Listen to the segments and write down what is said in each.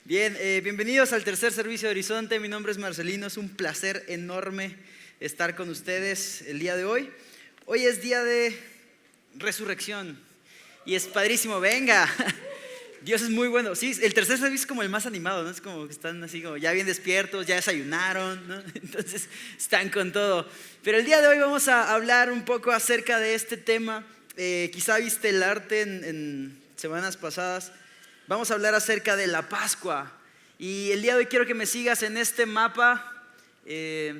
Bien, bienvenidos al tercer servicio de Horizonte. Mi nombre es Marcelino, es un placer enorme estar con ustedes el día de hoy. Hoy es día de resurrección y es padrísimo, venga. Dios es muy bueno. Sí, el tercer servicio es como el más animado, ¿no? Es como que están así como ya bien despiertos, ya desayunaron, ¿no? Entonces están con todo. Pero el día de hoy vamos a hablar un poco acerca de este tema. Quizá viste el arte en semanas pasadas. Vamos a hablar acerca de la Pascua. Y el día de hoy quiero que me sigas en este mapa. Si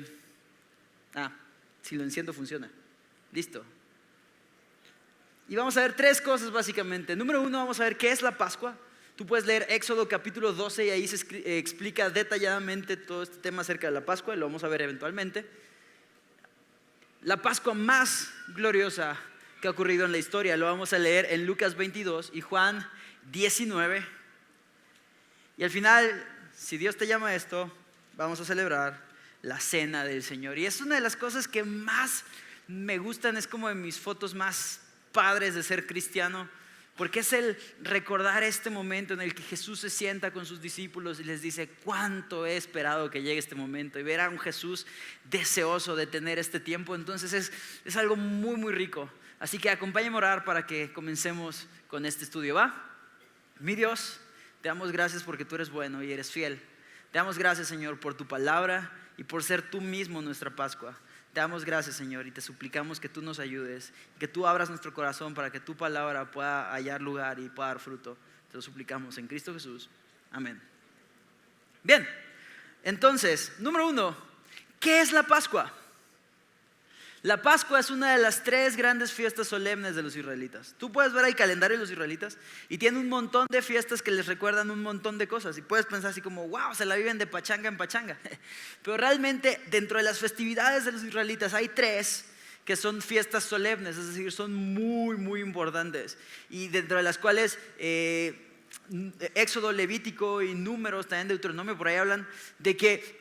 lo enciendo funciona. Listo. Y vamos a ver tres cosas básicamente. Número uno, vamos a ver qué es la Pascua. Tú puedes leer Éxodo capítulo 12 y ahí se explica detalladamente todo este tema acerca de la Pascua y lo vamos a ver eventualmente. La Pascua más gloriosa que ha ocurrido en la historia lo vamos a leer en Lucas 22 y Juan 19. Y al final, si Dios te llama a esto, vamos a celebrar la cena del Señor. Y es una de las cosas que más me gustan, es como de mis fotos más padres de ser cristiano, porque es el recordar este momento en el que Jesús se sienta con sus discípulos y les dice cuánto he esperado que llegue este momento, y ver a un Jesús deseoso de tener este tiempo. Entonces es algo muy muy rico. Así que acompáñame a orar para que comencemos con este estudio, ¿va? Mi Dios, te damos gracias porque tú eres bueno y eres fiel. Te damos gracias, Señor, por tu palabra y por ser tú mismo nuestra Pascua. Te damos gracias, Señor, y te suplicamos que tú nos ayudes, que tú abras nuestro corazón para que tu palabra pueda hallar lugar y pueda dar fruto. Te lo suplicamos en Cristo Jesús. Amén. Bien, entonces, número uno, ¿qué es la Pascua? La Pascua es una de las tres grandes fiestas solemnes de los israelitas. Tú puedes ver el calendario de los israelitas y tiene un montón de fiestas que les recuerdan un montón de cosas. Y puedes pensar así como, wow, se la viven de pachanga en pachanga. Pero realmente dentro de las festividades de los israelitas hay tres que son fiestas solemnes, es decir, son muy, muy importantes. Y dentro de las cuales Éxodo, Levítico y Números, también Deuteronomio, por ahí hablan de que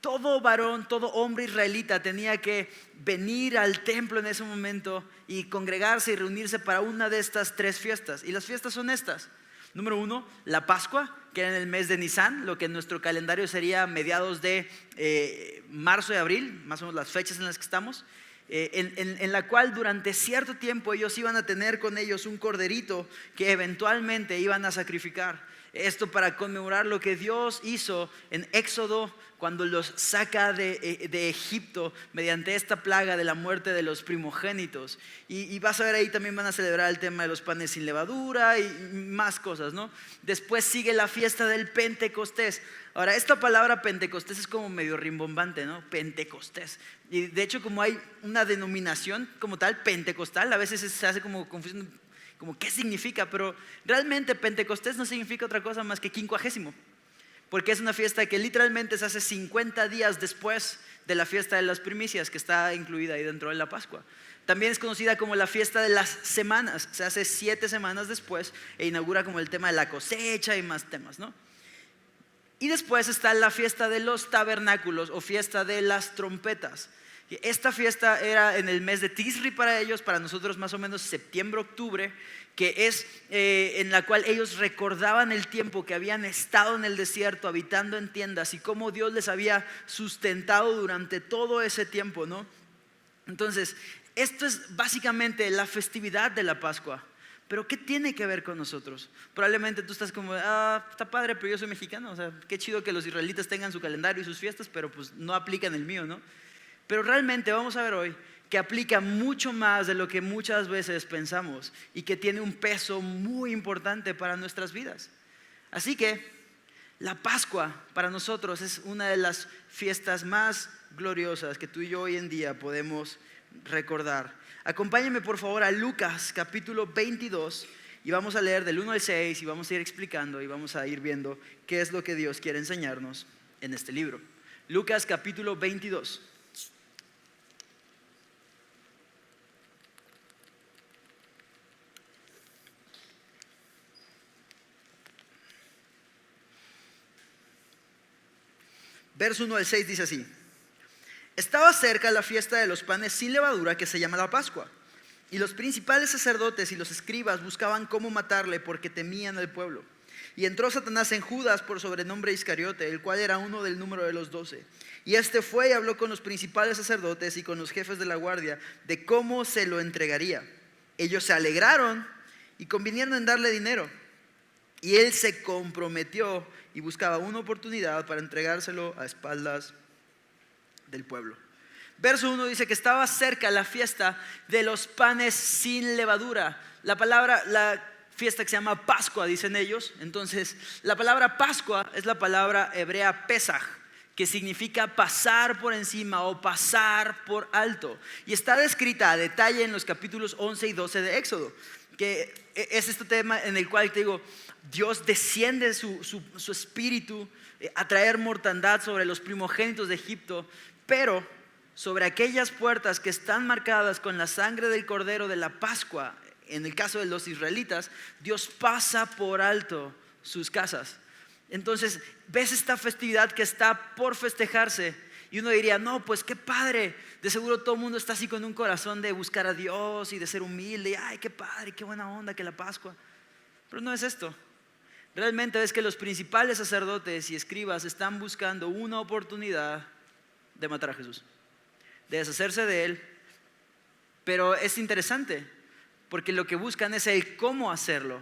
todo varón, todo hombre israelita tenía que venir al templo en ese momento y congregarse y reunirse para una de estas tres fiestas. Y las fiestas son estas. Número uno, la Pascua, que era en el mes de Nisan, lo que en nuestro calendario sería mediados de marzo y abril, más o menos las fechas en las que estamos. En la cual durante cierto tiempo ellos iban a tener con ellos un corderito que eventualmente iban a sacrificar. Esto para conmemorar lo que Dios hizo en Éxodo cuando los saca de Egipto mediante esta plaga de la muerte de los primogénitos. Y vas a ver ahí también van a celebrar el tema de los panes sin levadura y más cosas, ¿no? Después sigue la fiesta del Pentecostés. Ahora, esta palabra Pentecostés es como medio rimbombante, ¿no? Pentecostés. Y de hecho, como hay una denominación como tal, pentecostal, a veces se hace como confusión, como qué significa, pero realmente Pentecostés no significa otra cosa más que quincuagésimo, porque es una fiesta que literalmente se hace 50 días después de la fiesta de las primicias, que está incluida ahí dentro de la Pascua. También es conocida como la fiesta de las semanas, se hace 7 semanas después e inaugura como el tema de la cosecha y más temas, ¿no? Y después está la fiesta de los tabernáculos o fiesta de las trompetas. Esta fiesta era en el mes de Tisri para ellos, para nosotros más o menos septiembre, octubre, que es en la cual ellos recordaban el tiempo que habían estado en el desierto habitando en tiendas y cómo Dios les había sustentado durante todo ese tiempo, ¿no? Entonces, esto es básicamente la festividad de la Pascua. Pero ¿qué tiene que ver con nosotros? Probablemente tú estás como, está padre, pero yo soy mexicano, o sea, qué chido que los israelitas tengan su calendario y sus fiestas, pero pues no aplican el mío, ¿no? Pero realmente vamos a ver hoy que aplica mucho más de lo que muchas veces pensamos y que tiene un peso muy importante para nuestras vidas. Así que la Pascua para nosotros es una de las fiestas más gloriosas que tú y yo hoy en día podemos recordar. Acompáñenme por favor a Lucas capítulo 22 y vamos a leer del 1 al 6 y vamos a ir explicando y vamos a ir viendo qué es lo que Dios quiere enseñarnos en este libro. Lucas capítulo 22. Verso 1 al 6 dice así: Estaba cerca la fiesta de los panes sin levadura que se llama la Pascua, y los principales sacerdotes y los escribas buscaban cómo matarle porque temían al pueblo. Y entró Satanás en Judas por sobrenombre Iscariote, el cual era uno del número de los 12. Y este fue y habló con los principales sacerdotes y con los jefes de la guardia de cómo se lo entregaría. Ellos se alegraron y convinieron en darle dinero. Y él se comprometió y buscaba una oportunidad para entregárselo a espaldas del pueblo. Verso 1 dice que estaba cerca la fiesta de los panes sin levadura. La fiesta que se llama Pascua, dicen ellos. Entonces, la palabra Pascua es la palabra hebrea Pesaj, que significa pasar por encima o pasar por alto. Y está descrita a detalle en los capítulos 11 y 12 de Éxodo, que es este tema en el cual te digo, Dios desciende su espíritu a traer mortandad sobre los primogénitos de Egipto, pero sobre aquellas puertas que están marcadas con la sangre del cordero de la Pascua, en el caso de los israelitas, Dios pasa por alto sus casas. Entonces ves esta festividad que está por festejarse y uno diría, no, pues qué padre, de seguro todo el mundo está así con un corazón de buscar a Dios y de ser humilde, y ay, qué padre, qué buena onda que la Pascua. Pero no es esto. Realmente ves que los principales sacerdotes y escribas están buscando una oportunidad de matar a Jesús, de deshacerse de él. Pero es interesante porque lo que buscan es el cómo hacerlo,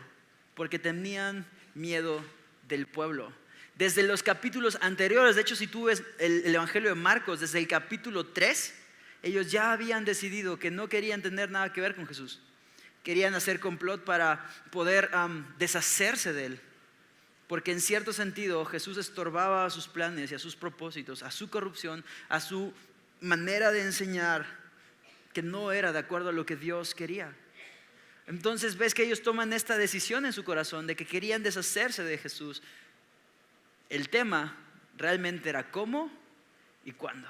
porque tenían miedo del pueblo. Desde los capítulos anteriores, de hecho si tú ves el Evangelio de Marcos, desde el capítulo 3, ellos ya habían decidido que no querían tener nada que ver con Jesús. Querían hacer complot para poder deshacerse de él. Porque en cierto sentido Jesús estorbaba a sus planes y a sus propósitos, a su corrupción, a su manera de enseñar, que no era de acuerdo a lo que Dios quería. Entonces ves que ellos toman esta decisión en su corazón de que querían deshacerse de Jesús. El tema realmente era cómo y cuándo.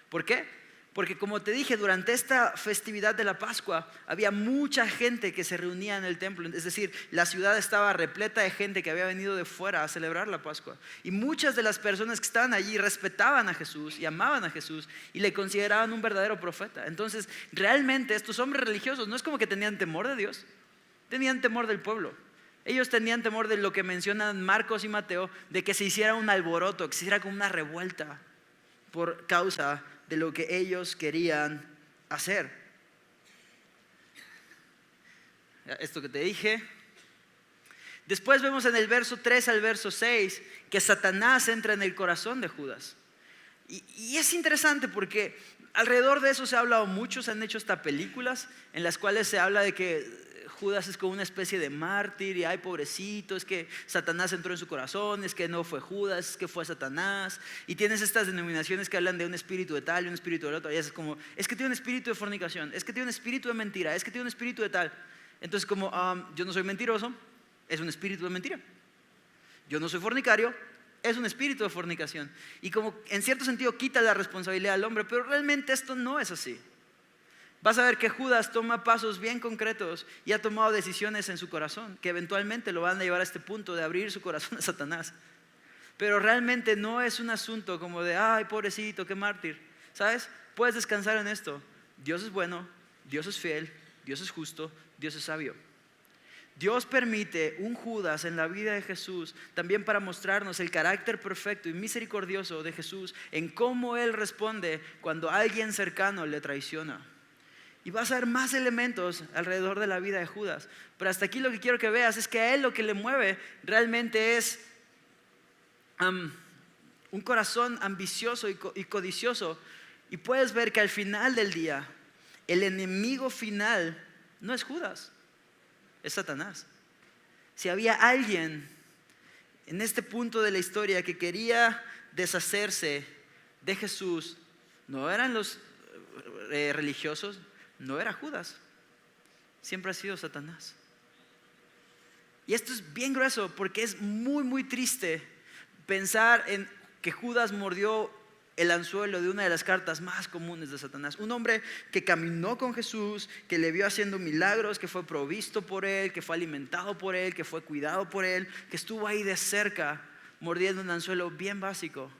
¿Por qué? Porque como te dije, durante esta festividad de la Pascua había mucha gente que se reunía en el templo. Es decir, la ciudad estaba repleta de gente que había venido de fuera a celebrar la Pascua. Y muchas de las personas que estaban allí respetaban a Jesús y amaban a Jesús y le consideraban un verdadero profeta. Entonces, realmente estos hombres religiosos no es como que tenían temor de Dios, tenían temor del pueblo. Ellos tenían temor de lo que mencionan Marcos y Mateo, de que se hiciera un alboroto, que se hiciera como una revuelta por causa de lo que ellos querían hacer. Esto que te dije. Después vemos en el verso 3 al verso 6 que Satanás entra en el corazón de Judas. Y es interesante porque alrededor de eso se ha hablado mucho, se han hecho hasta películas en las cuales se habla de que Judas es como una especie de mártir y ay pobrecito, es que Satanás entró en su corazón, es que no fue Judas, es que fue Satanás. Y tienes estas denominaciones que hablan de un espíritu de tal y un espíritu del otro. Y es como, es que tiene un espíritu de fornicación, es que tiene un espíritu de mentira, es que tiene un espíritu de tal. Entonces como yo no soy mentiroso, es un espíritu de mentira. Yo no soy fornicario, es un espíritu de fornicación. Y como en cierto sentido quita la responsabilidad al hombre, pero realmente esto no es así. Vas a ver que Judas toma pasos bien concretos y ha tomado decisiones en su corazón que eventualmente lo van a llevar a este punto de abrir su corazón a Satanás. Pero realmente no es un asunto como de, ay pobrecito, qué mártir. ¿Sabes? Puedes descansar en esto. Dios es bueno, Dios es fiel, Dios es justo, Dios es sabio. Dios permite un Judas en la vida de Jesús también para mostrarnos el carácter perfecto y misericordioso de Jesús en cómo Él responde cuando alguien cercano le traiciona. Y vas a ver más elementos alrededor de la vida de Judas. Pero hasta aquí lo que quiero que veas es que a él lo que le mueve realmente es un corazón ambicioso y codicioso. Y puedes ver que al final del día, el enemigo final no es Judas, es Satanás. Si había alguien en este punto de la historia que quería deshacerse de Jesús, no eran los religiosos, no era Judas, siempre ha sido Satanás. Y esto es bien grueso porque es muy muy triste pensar en que Judas mordió el anzuelo de una de las cartas más comunes de Satanás. Un hombre que caminó con Jesús, que le vio haciendo milagros, que fue provisto por él, que fue alimentado por él, que fue cuidado por él, que estuvo ahí de cerca mordiendo un anzuelo bien básico.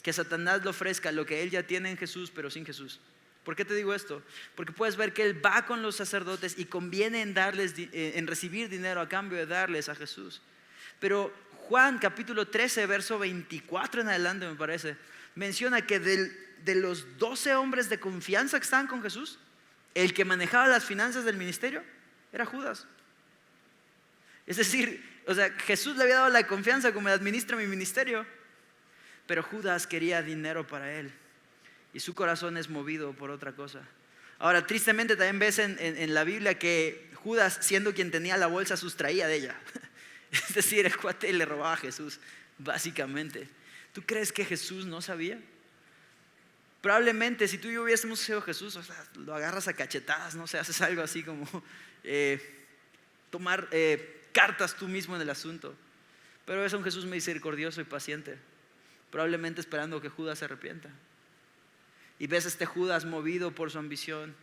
Que Satanás le ofrezca lo que él ya tiene en Jesús pero sin Jesús. ¿Por qué te digo esto? Porque puedes ver que él va con los sacerdotes y conviene en recibir dinero a cambio de darles a Jesús. Pero Juan capítulo 13, verso 24 en adelante, me parece, menciona que de los 12 hombres de confianza que estaban con Jesús, el que manejaba las finanzas del ministerio era Judas. Es decir, Jesús le había dado la confianza como administra mi ministerio, pero Judas quería dinero para él y su corazón es movido por otra cosa. Ahora, tristemente también ves en la Biblia que Judas, siendo quien tenía la bolsa, sustraía de ella. Es decir, el cuate le robaba a Jesús, básicamente. ¿Tú crees que Jesús no sabía? Probablemente si tú y yo hubiésemos sido Jesús, lo agarras a cachetadas, no sé, haces algo así como tomar cartas tú mismo en el asunto. Pero es un Jesús misericordioso y paciente, probablemente esperando que Judas se arrepienta. Y ves a este Judas movido por su ambición.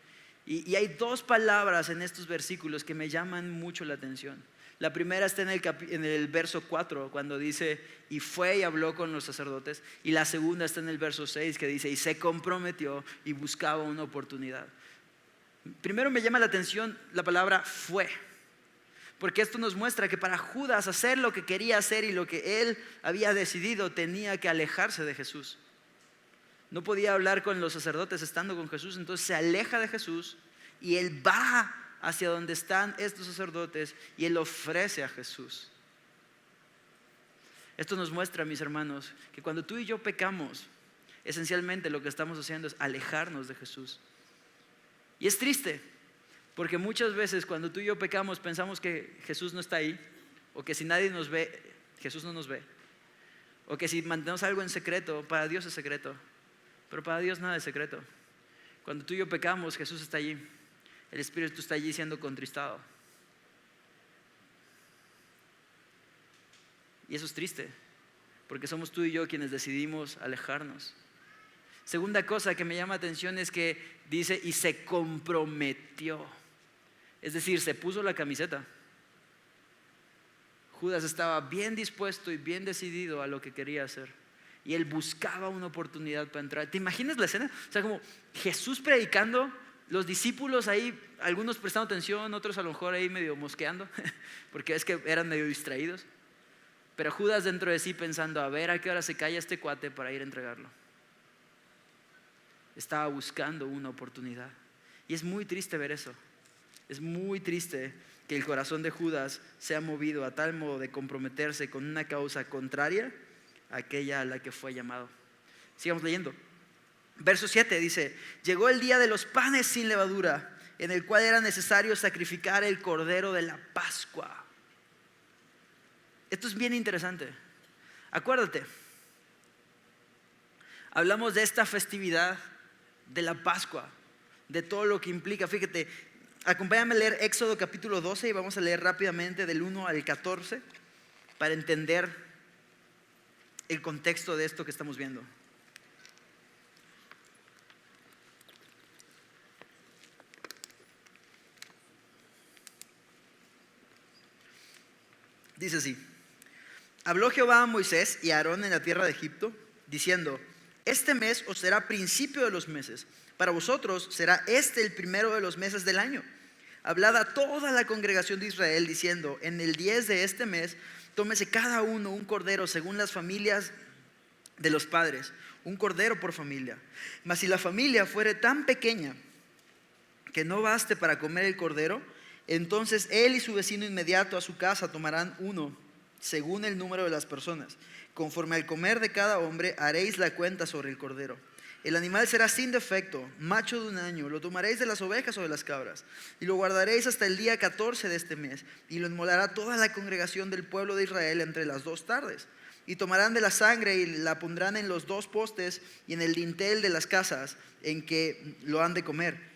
Y hay dos palabras en estos versículos que me llaman mucho la atención. La primera está en el verso 4, cuando dice, y fue y habló con los sacerdotes. Y la segunda está en el verso 6, que dice, y se comprometió y buscaba una oportunidad. Primero me llama la atención la palabra fue, porque esto nos muestra que para Judas hacer lo que quería hacer y lo que él había decidido, tenía que alejarse de Jesús. No podía hablar con los sacerdotes estando con Jesús, entonces se aleja de Jesús y él va hacia donde están estos sacerdotes y él ofrece a Jesús. Esto nos muestra, mis hermanos, que cuando tú y yo pecamos, esencialmente lo que estamos haciendo es alejarnos de Jesús. Y es triste, porque muchas veces cuando tú y yo pecamos pensamos que Jesús no está ahí, o que si nadie nos ve, Jesús no nos ve, o que si mantenemos algo en secreto, para Dios es secreto. Pero para Dios nada es secreto. Cuando tú y yo pecamos, Jesús está allí. El Espíritu está allí siendo contristado. Y eso es triste, porque somos tú y yo quienes decidimos alejarnos. Segunda cosa que me llama la atención es que dice, y se comprometió. Es decir, se puso la camiseta. Judas estaba bien dispuesto y bien decidido a lo que quería hacer. Y él buscaba una oportunidad para entrar. ¿Te imaginas la escena? O sea, como Jesús predicando, los discípulos ahí, algunos prestando atención, otros a lo mejor ahí medio mosqueando, porque es que eran medio distraídos. Pero Judas dentro de sí pensando, a ver a qué hora se calla este cuate para ir a entregarlo. Estaba buscando una oportunidad. Y es muy triste ver eso. Es muy triste que el corazón de Judas sea movido a tal modo de comprometerse con una causa contraria aquella a la que fue llamado. Sigamos leyendo. Verso 7 dice, llegó el día de los panes sin levadura, en el cual era necesario sacrificar el cordero de la Pascua. Esto es bien interesante. Acuérdate, hablamos de esta festividad de la Pascua, de todo lo que implica. Fíjate, acompáñame a leer Éxodo capítulo 12 y vamos a leer rápidamente del 1 al 14 para entender el contexto de esto que estamos viendo. Dice así: habló Jehová a Moisés y a Aarón en la tierra de Egipto, diciendo, este mes os será principio de los meses, para vosotros será este el primero de los meses del año. Hablad a toda la congregación de Israel, diciendo, en el 10 de este mes, tómese cada uno un cordero según las familias de los padres, un cordero por familia. Mas si la familia fuere tan pequeña que no baste para comer el cordero, entonces él y su vecino inmediato a su casa tomarán uno, según el número de las personas. Conforme al comer de cada hombre, haréis la cuenta sobre el cordero. El animal será sin defecto, macho de 1 año. Lo tomaréis de las ovejas o de las cabras, y lo guardaréis hasta el día 14 de este mes, y lo inmolará toda la congregación del pueblo de Israel entre las 2 tardes. Y tomarán de la sangre y la pondrán en los 2 postes y en el dintel de las casas en que lo han de comer.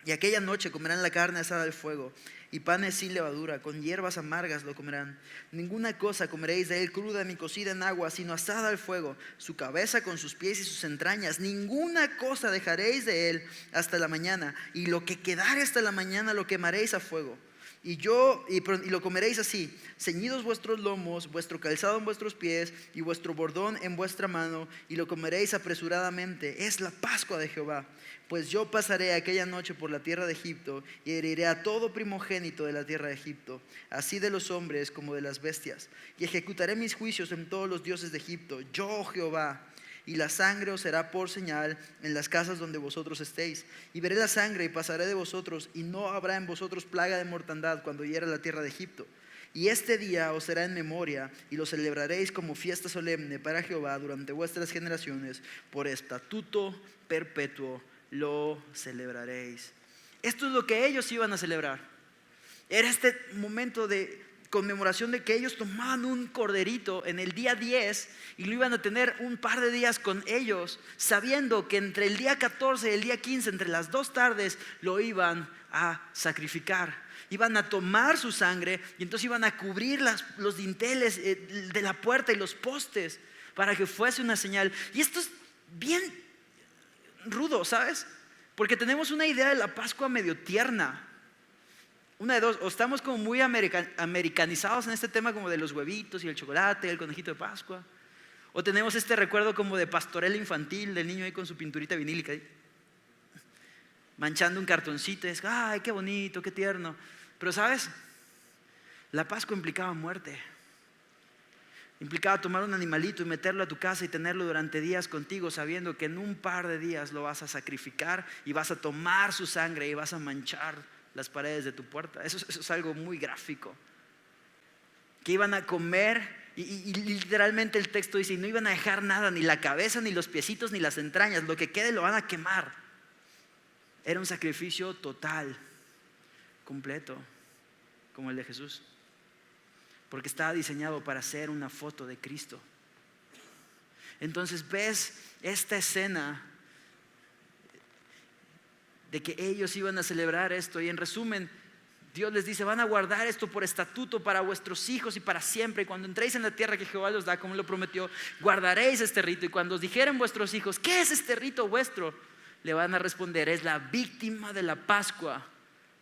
Y aquella noche comerán la carne asada al fuego y panes sin levadura, con hierbas amargas lo comerán. Ninguna cosa comeréis de él cruda ni cocida en agua, sino asada al fuego, su cabeza con sus pies y sus entrañas. Ninguna cosa dejaréis de él hasta la mañana, y lo que quedare hasta la mañana lo quemaréis a fuego. Y lo comeréis así: ceñidos vuestros lomos, vuestro calzado en vuestros pies y vuestro bordón en vuestra mano, y lo comeréis apresuradamente. Es la Pascua de Jehová. Pues yo pasaré aquella noche por la tierra de Egipto y heriré a todo primogénito de la tierra de Egipto, así de los hombres como de las bestias, y ejecutaré mis juicios en todos los dioses de Egipto, yo Jehová. Y la sangre os será por señal en las casas donde vosotros estéis. Y veré la sangre y pasaré de vosotros, y no habrá en vosotros plaga de mortandad cuando hiera la tierra de Egipto. Y este día os será en memoria, y lo celebraréis como fiesta solemne para Jehová durante vuestras generaciones. Por estatuto perpetuo lo celebraréis. Esto es lo que ellos iban a celebrar. Era este momento de conmemoración de que ellos tomaban un corderito en el día 10 y lo iban a tener un par de días con ellos, sabiendo que entre el día 14 y el día 15, entre las 2 tardes, lo iban a sacrificar. Iban a tomar su sangre y entonces iban a cubrir los dinteles de la puerta y los postes para que fuese una señal. Y esto es bien rudo, ¿sabes? Porque tenemos una idea de la Pascua medio tierna. Una de dos: o estamos como muy americanizados en este tema, como de los huevitos y el chocolate, el conejito de Pascua, o tenemos este recuerdo como de pastorela infantil, del niño ahí con su pinturita vinílica ahí, manchando un cartoncito, y es: ay, qué bonito, qué tierno. Pero ¿sabes? La Pascua implicaba muerte. Implicaba tomar un animalito y meterlo a tu casa y tenerlo durante días contigo, sabiendo que en un par de días lo vas a sacrificar y vas a tomar su sangre y vas a manchar las paredes de tu puerta. Eso es algo muy gráfico. Que iban a comer y literalmente el texto dice: y no iban a dejar nada, ni la cabeza, ni los piecitos, ni las entrañas, lo que quede lo van a quemar. Era un sacrificio total, completo, como el de Jesús, porque estaba diseñado para ser una foto de Cristo. Entonces ves esta escena de que ellos iban a celebrar esto, y en resumen Dios les dice: van a guardar esto por estatuto para vuestros hijos y para siempre, y cuando entréis en la tierra que Jehová os da como lo prometió, guardaréis este rito. Y cuando os dijeren vuestros hijos: ¿qué es este rito vuestro?, le van a responder: es la víctima de la Pascua,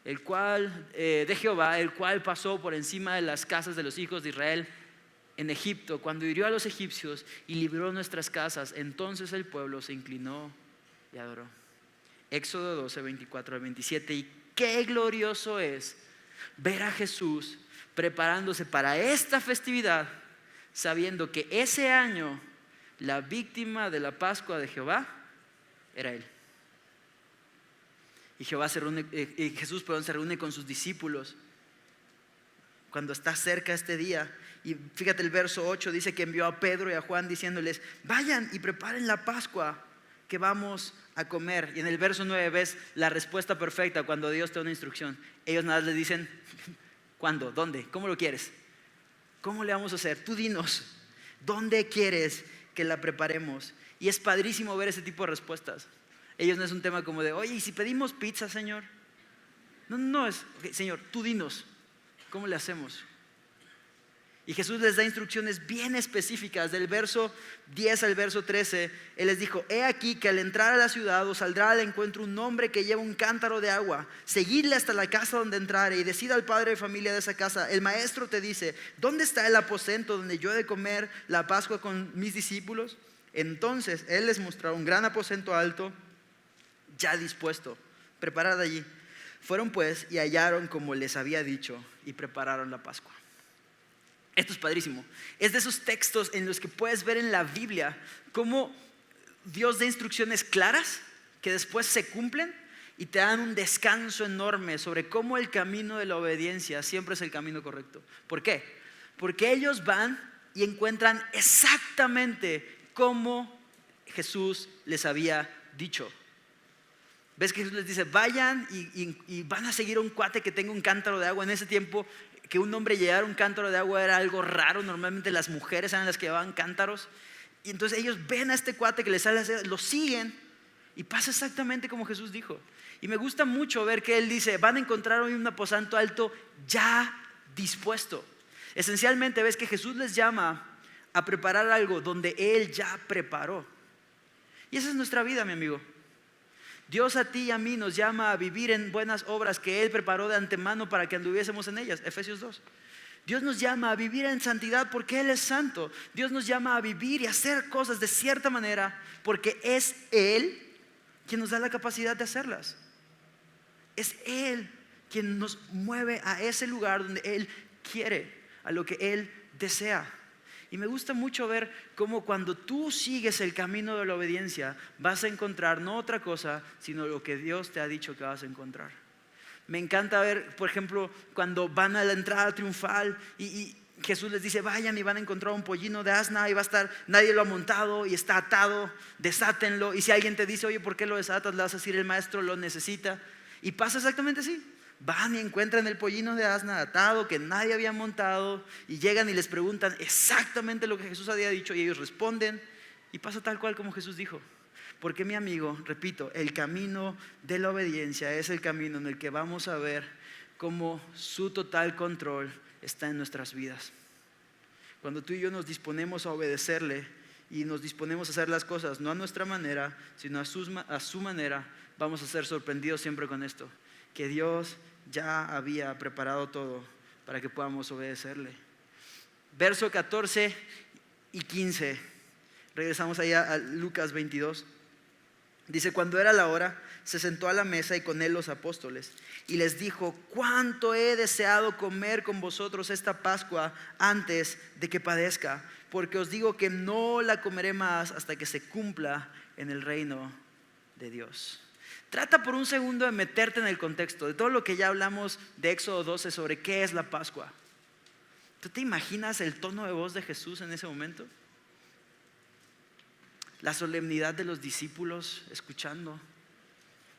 el cual de Jehová, el cual pasó por encima de las casas de los hijos de Israel en Egipto, cuando hirió a los egipcios y libró nuestras casas. Entonces el pueblo se inclinó y adoró. Éxodo 12, 24 al 27. Y qué glorioso es ver a Jesús preparándose para esta festividad, sabiendo que ese año la víctima de la Pascua de Jehová era Él. Y Jesús se reúne con sus discípulos cuando está cerca este día. Y fíjate, el verso 8 dice que envió a Pedro y a Juan diciéndoles: vayan y preparen la Pascua que vamos a comer. Y en el verso 9 ves la respuesta perfecta cuando Dios te da una instrucción. Ellos nada les dicen: ¿cuándo? ¿Dónde? ¿Cómo lo quieres? ¿Cómo le vamos a hacer? Tú dinos, ¿dónde quieres que la preparemos? Y es padrísimo ver ese tipo de respuestas. Ellos no es un tema como de: oye, ¿y si pedimos pizza, Señor? No es: okay, Señor, tú dinos, ¿cómo le hacemos? Y Jesús les da instrucciones bien específicas. Del verso 10 al verso 13, Él les dijo: he aquí que al entrar a la ciudad os saldrá al encuentro un hombre que lleva un cántaro de agua. Seguidle hasta la casa donde entrare y decid al padre de familia de esa casa: el maestro te dice: ¿dónde está el aposento donde yo he de comer la Pascua con mis discípulos? Entonces Él les mostrará un gran aposento alto, ya dispuesto, preparad allí. Fueron pues y hallaron como les había dicho y prepararon la Pascua. Esto es padrísimo. Es de esos textos en los que puedes ver en la Biblia cómo Dios da instrucciones claras que después se cumplen y te dan un descanso enorme sobre cómo el camino de la obediencia siempre es el camino correcto. ¿Por qué? Porque ellos van y encuentran exactamente como Jesús les había dicho. ¿Ves que Jesús les dice: vayan y van a seguir a un cuate que tenga un cántaro de agua? En ese tiempo, que un hombre llevara un cántaro de agua era algo raro. Normalmente las mujeres eran las que llevaban cántaros. Y entonces ellos ven a este cuate que les sale, lo siguen, y pasa exactamente como Jesús dijo. Y me gusta mucho ver que Él dice: van a encontrar hoy un aposento alto ya dispuesto. Esencialmente ves que Jesús les llama a preparar algo donde Él ya preparó. Y esa es nuestra vida, mi amigo. Dios a ti y a mí nos llama a vivir en buenas obras que Él preparó de antemano para que anduviésemos en ellas. Efesios 2. Dios nos llama a vivir en santidad porque Él es santo. Dios nos llama a vivir y hacer cosas de cierta manera porque es Él quien nos da la capacidad de hacerlas. Es Él quien nos mueve a ese lugar donde Él quiere, a lo que Él desea. Y me gusta mucho ver cómo cuando tú sigues el camino de la obediencia vas a encontrar no otra cosa sino lo que Dios te ha dicho que vas a encontrar. Me encanta ver, por ejemplo, cuando van a la entrada triunfal y Jesús les dice: vayan y van a encontrar un pollino de asna y va a estar, nadie lo ha montado y está atado, desátenlo. Y si alguien te dice: oye, ¿por qué lo desatas?, le vas a decir: el maestro lo necesita. Y pasa exactamente así. Van y encuentran el pollino de asna atado que nadie había montado y llegan y les preguntan exactamente lo que Jesús había dicho y ellos responden y pasa tal cual como Jesús dijo. Porque mi amigo, repito, el camino de la obediencia es el camino en el que vamos a ver cómo su total control está en nuestras vidas. Cuando tú y yo nos disponemos a obedecerle y nos disponemos a hacer las cosas no a nuestra manera sino a su manera, vamos a ser sorprendidos siempre con esto: que Dios ya había preparado todo para que podamos obedecerle. Verso 14 y 15. Regresamos allá a Lucas 22. Dice: cuando era la hora, se sentó a la mesa y con él los apóstoles y les dijo: cuánto he deseado comer con vosotros esta Pascua antes de que padezca, porque os digo que no la comeré más hasta que se cumpla en el reino de Dios. Trata por un segundo de meterte en el contexto de todo lo que ya hablamos de Éxodo 12 sobre qué es la Pascua. ¿Tú te imaginas el tono de voz de Jesús en ese momento? La solemnidad de los discípulos escuchando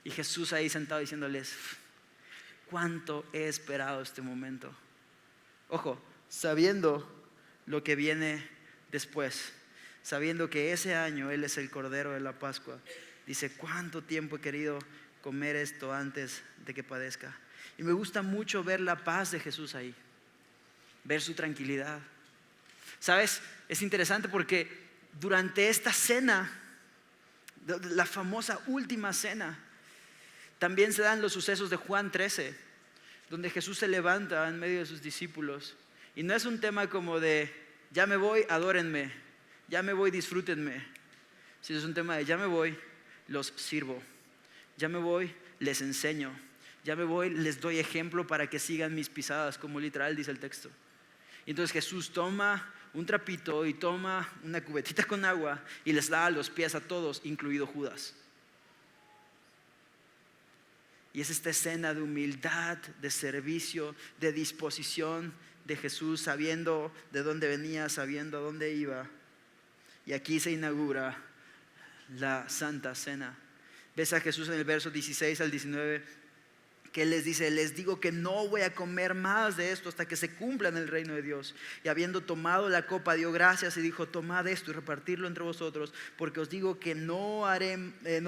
y Jesús ahí sentado diciéndoles: cuánto he esperado este momento. Ojo, sabiendo lo que viene después, sabiendo que ese año Él es el Cordero de la Pascua. Dice: cuánto tiempo he querido comer esto antes de que padezca. Y me gusta mucho ver la paz de Jesús ahí, ver su tranquilidad. ¿Sabes? Es interesante porque durante esta cena, la famosa última cena, también se dan los sucesos de Juan 13, donde Jesús se levanta en medio de sus discípulos. Y no es un tema como de: ya me voy, adórenme, ya me voy, disfrútenme. Sino es un tema de: ya me voy, los sirvo, ya me voy, les enseño, ya me voy, les doy ejemplo para que sigan mis pisadas, como literal dice el texto. Y entonces Jesús toma un trapito y toma una cubetita con agua y les da a los pies a todos, incluido Judas. Y es esta escena de humildad, de servicio, de disposición de Jesús, sabiendo de dónde venía, sabiendo a dónde iba. Y aquí se inaugura la Santa Cena. Ves a Jesús en el verso 16 al 19 que Él les dice: les digo que no voy a comer más de esto hasta que se cumpla en el reino de Dios. Y habiendo tomado la copa, dio gracias y dijo: tomad esto y repartirlo entre vosotros, porque os digo que no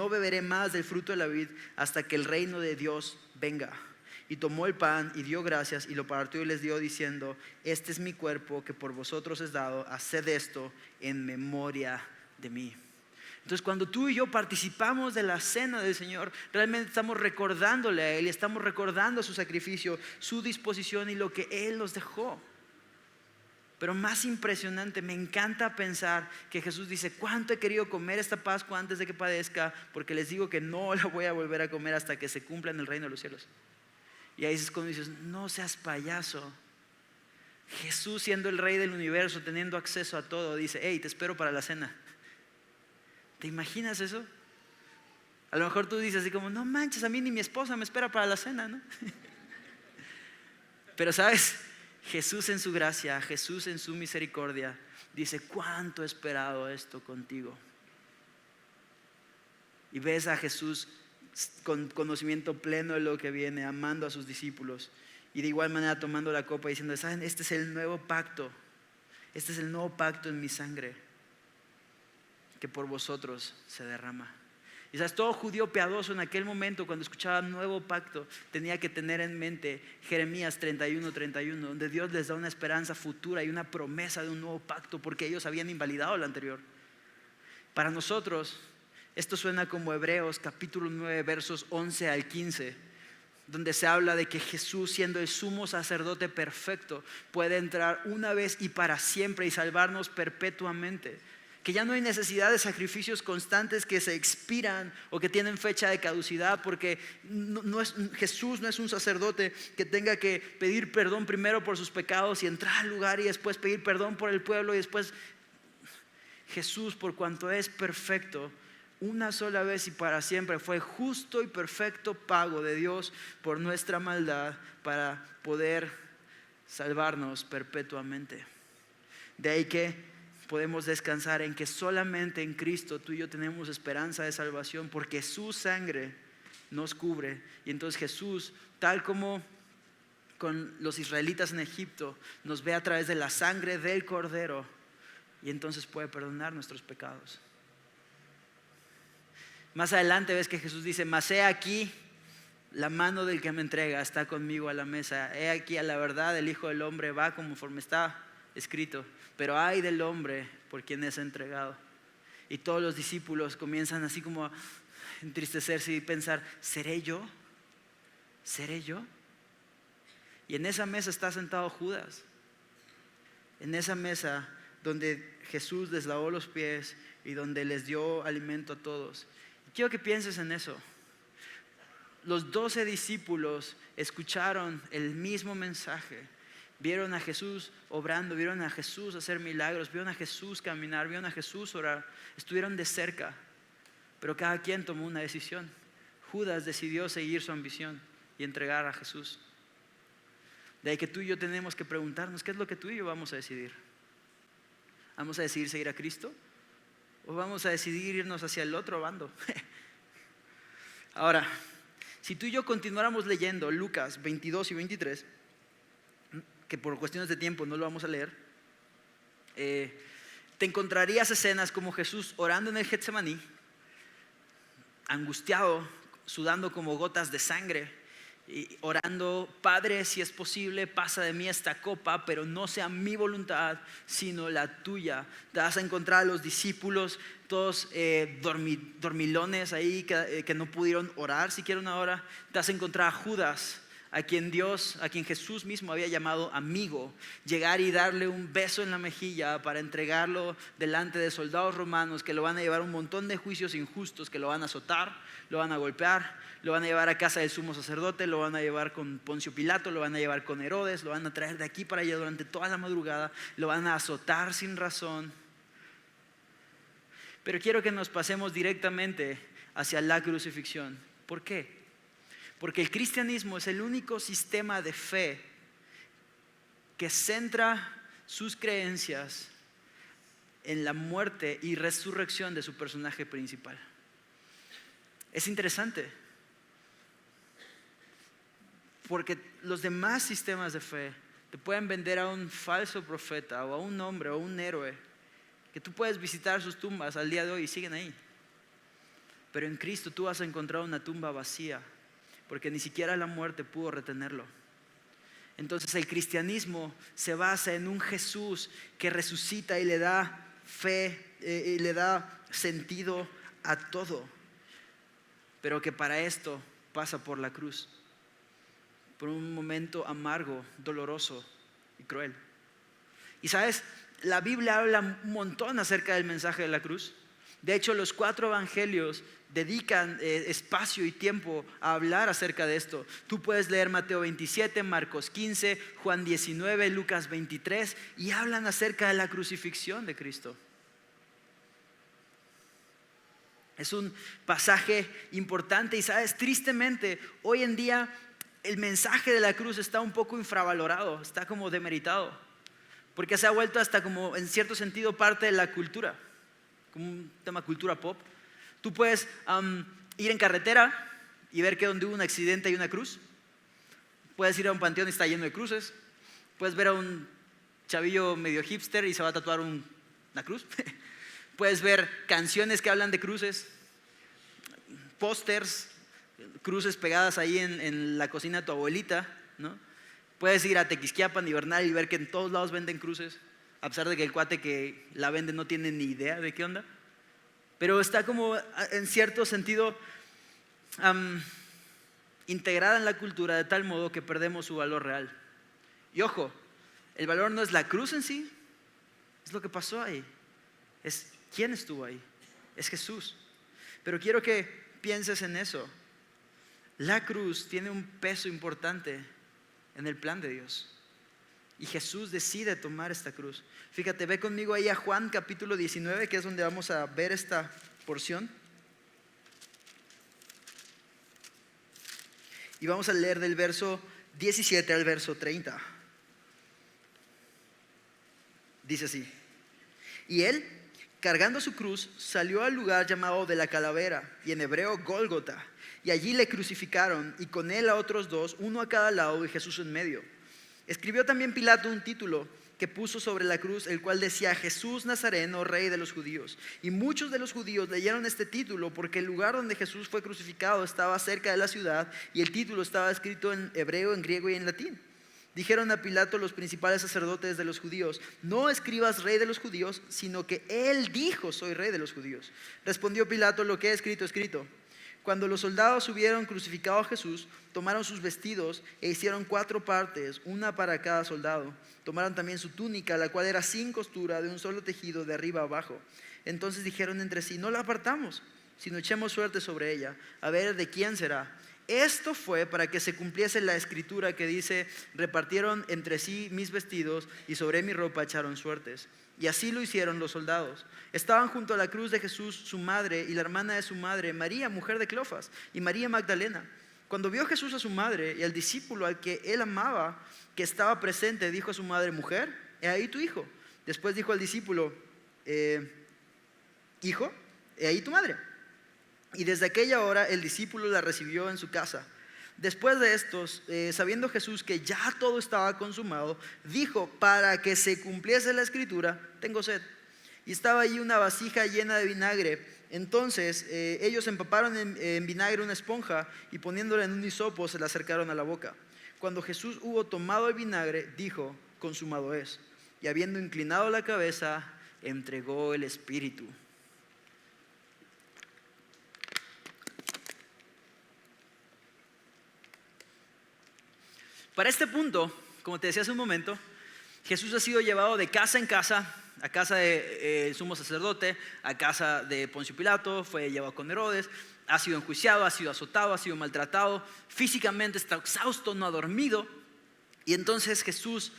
beberé más del fruto de la vid hasta que el reino de Dios venga. Y tomó el pan y dio gracias y lo partió y les dio diciendo: este es mi cuerpo que por vosotros es dado, haced esto en memoria de mí. Entonces, cuando tú y yo participamos de la cena del Señor, realmente estamos recordándole a Él y estamos recordando su sacrificio, su disposición y lo que Él nos dejó. Pero más impresionante, me encanta pensar que Jesús dice: cuánto he querido comer esta Pascua antes de que padezca, porque les digo que no la voy a volver a comer hasta que se cumpla en el reino de los cielos. Y ahí es cuando dices: no seas payaso. Jesús, siendo el Rey del universo, teniendo acceso a todo, dice: hey, te espero para la cena. ¿Te imaginas eso? A lo mejor tú dices así como: no manches, a mí ni mi esposa me espera para la cena, ¿no? Pero sabes, Jesús en su gracia, Jesús en su misericordia dice: cuánto he esperado esto contigo. Y ves a Jesús con conocimiento pleno de lo que viene, amando a sus discípulos y de igual manera tomando la copa diciendo: ¿saben? Este es el nuevo pacto, este es el nuevo pacto en mi sangre que por vosotros se derrama. Y sabes, todo judío piadoso en aquel momento, cuando escuchaba nuevo pacto, tenía que tener en mente Jeremías 31:31, donde Dios les da una esperanza futura y una promesa de un nuevo pacto, porque ellos habían invalidado el anterior. Para nosotros, Esto suena como Hebreos capítulo 9 versos 11 al 15, donde se habla de que Jesús, siendo el sumo sacerdote perfecto, puede entrar una vez y para siempre y salvarnos perpetuamente. Que ya no hay necesidad de sacrificios constantes que se expiran o que tienen fecha de caducidad, porque Jesús no es un sacerdote que tenga que pedir perdón primero por sus pecados y entrar al lugar y después pedir perdón por el pueblo y después. Jesús, por cuanto es perfecto, una sola vez y para siempre fue justo y perfecto pago de Dios por nuestra maldad para poder salvarnos perpetuamente. De ahí que podemos descansar en que solamente en Cristo tú y yo tenemos esperanza de salvación, porque su sangre nos cubre. Y entonces Jesús, tal como con los israelitas en Egipto, nos ve a través de la sangre del Cordero y entonces puede perdonar nuestros pecados. Más adelante ves que Jesús dice: mas he aquí la mano del que me entrega está conmigo a la mesa. He aquí, a la verdad, el Hijo del Hombre va conforme está escrito, pero ay del hombre por quien es entregado. Y todos los discípulos comienzan así como a entristecerse y pensar: ¿seré yo? ¿Seré yo? Y en esa mesa está sentado Judas, en esa mesa donde Jesús les lavó los pies y donde les dio alimento a todos. Quiero que pienses en eso. Los 12 discípulos escucharon el mismo mensaje. Vieron a Jesús obrando, vieron a Jesús hacer milagros, vieron a Jesús caminar, vieron a Jesús orar. Estuvieron de cerca, pero cada quien tomó una decisión. Judas decidió seguir su ambición y entregar a Jesús. De ahí que tú y yo tenemos que preguntarnos: ¿qué es lo que tú y yo vamos a decidir? ¿Vamos a decidir seguir a Cristo? ¿O vamos a decidir irnos hacia el otro bando? Ahora, si tú y yo continuáramos leyendo Lucas 22 y 23, que por cuestiones de tiempo no lo vamos a leer, te encontrarías escenas como Jesús orando en el Getsemaní, angustiado, sudando como gotas de sangre, y orando: Padre, si es posible, pasa de mí esta copa, pero no sea mi voluntad, sino la tuya. Te vas a encontrar a los discípulos todos dormilones ahí que no pudieron orar siquiera una hora. Te vas a encontrar a Judas, a quien Jesús mismo había llamado amigo, llegar y darle un beso en la mejilla para entregarlo delante de soldados romanos que lo van a llevar a un montón de juicios injustos, que lo van a azotar, lo van a golpear, lo van a llevar a casa del sumo sacerdote, lo van a llevar con Poncio Pilato, lo van a llevar con Herodes, lo van a traer de aquí para allá durante toda la madrugada, lo van a azotar sin razón. Pero quiero que nos pasemos directamente hacia la crucifixión. ¿Por qué? Porque el cristianismo es el único sistema de fe que centra sus creencias en la muerte y resurrección de su personaje principal. Es interesante, porque los demás sistemas de fe te pueden vender a un falso profeta o a un hombre o a un héroe que tú puedes visitar sus tumbas al día de hoy y siguen ahí. Pero en Cristo tú vas a encontrar una tumba vacía, porque ni siquiera la muerte pudo retenerlo. Entonces el cristianismo se basa en un Jesús que resucita y le da fe y le da sentido a todo, pero que para esto pasa por la cruz, por un momento amargo, doloroso y cruel. Y sabes, la Biblia habla un montón acerca del mensaje de la cruz. De hecho, los 4 evangelios dedican espacio y tiempo a hablar acerca de esto. Tú puedes leer Mateo 27, Marcos 15, Juan 19, Lucas 23 y hablan acerca de la crucifixión de Cristo. Es un pasaje importante y sabes, tristemente, hoy en día el mensaje de la cruz está un poco infravalorado, está como demeritado, porque se ha vuelto hasta como en cierto sentido parte de la cultura, como un tema cultura pop. Tú puedes ir en carretera y ver que donde hubo un accidente hay una cruz. Puedes ir a un panteón y está lleno de cruces. Puedes ver a un chavillo medio hipster y se va a tatuar una cruz. Puedes ver canciones que hablan de cruces, pósters, cruces pegadas ahí en la cocina de tu abuelita, ¿no? Puedes ir a Tequisquiapan y Bernal y ver que en todos lados venden cruces, a pesar de que el cuate que la vende no tiene ni idea de qué onda. pero está como en cierto sentido integrada en la cultura de tal modo que perdemos su valor real. Y ojo, el valor no es la cruz en sí, es lo que pasó ahí, es quién estuvo ahí, es Jesús. Pero quiero que pienses en eso. La cruz tiene un peso importante en el plan de Dios. Y Jesús decide tomar esta cruz. Fíjate, ve conmigo ahí a Juan capítulo 19, que es donde vamos a ver esta porción. Y vamos a leer del verso 17 al verso 30. Dice así: y él, cargando su cruz, salió al lugar llamado de la calavera, y en hebreo Gólgota, y allí le crucificaron, y con él a otros dos, uno a cada lado y Jesús en medio. Escribió también Pilato un título que puso sobre la cruz, el cual decía: Jesús Nazareno, Rey de los Judíos. Y muchos de los judíos leyeron este título porque el lugar donde Jesús fue crucificado estaba cerca de la ciudad, y el título estaba escrito en hebreo, en griego y en latín. Dijeron a Pilato los principales sacerdotes de los judíos: no escribas Rey de los Judíos, sino que él dijo: soy Rey de los Judíos. Respondió Pilato: lo que he escrito, escrito. Cuando los soldados hubieron crucificado a Jesús, tomaron sus vestidos e hicieron 4 partes, una para cada soldado. Tomaron también su túnica, la cual era sin costura, de un solo tejido, de arriba a abajo. Entonces dijeron entre sí: no la apartamos, sino echemos suerte sobre ella, a ver de quién será. Esto fue para que se cumpliese la escritura que dice: repartieron entre sí mis vestidos y sobre mi ropa echaron suertes. Y así lo hicieron los soldados. Estaban junto a la cruz de Jesús su madre y la hermana de su madre, María, mujer de Cleofas, y María Magdalena. Cuando vio Jesús a su madre y al discípulo al que él amaba, que estaba presente, dijo a su madre: mujer, he ahí tu hijo. Después dijo al discípulo: hijo, he ahí tu madre. Y desde aquella hora el discípulo la recibió en su casa. Después de estos, sabiendo Jesús que ya todo estaba consumado, dijo: para que se cumpliese la escritura, tengo sed. Y estaba allí una vasija llena de vinagre. Entonces ellos empaparon en vinagre una esponja y poniéndola en un hisopo se la acercaron a la boca. Cuando Jesús hubo tomado el vinagre, dijo: consumado es. Y habiendo inclinado la cabeza, entregó el espíritu. Para este punto, como te decía hace un momento, Jesús ha sido llevado de casa en casa, a casa de sumo sacerdote, a casa de Poncio Pilato, fue llevado con Herodes, ha sido enjuiciado, ha sido azotado, ha sido maltratado, físicamente está exhausto, no ha dormido. Y entonces Jesús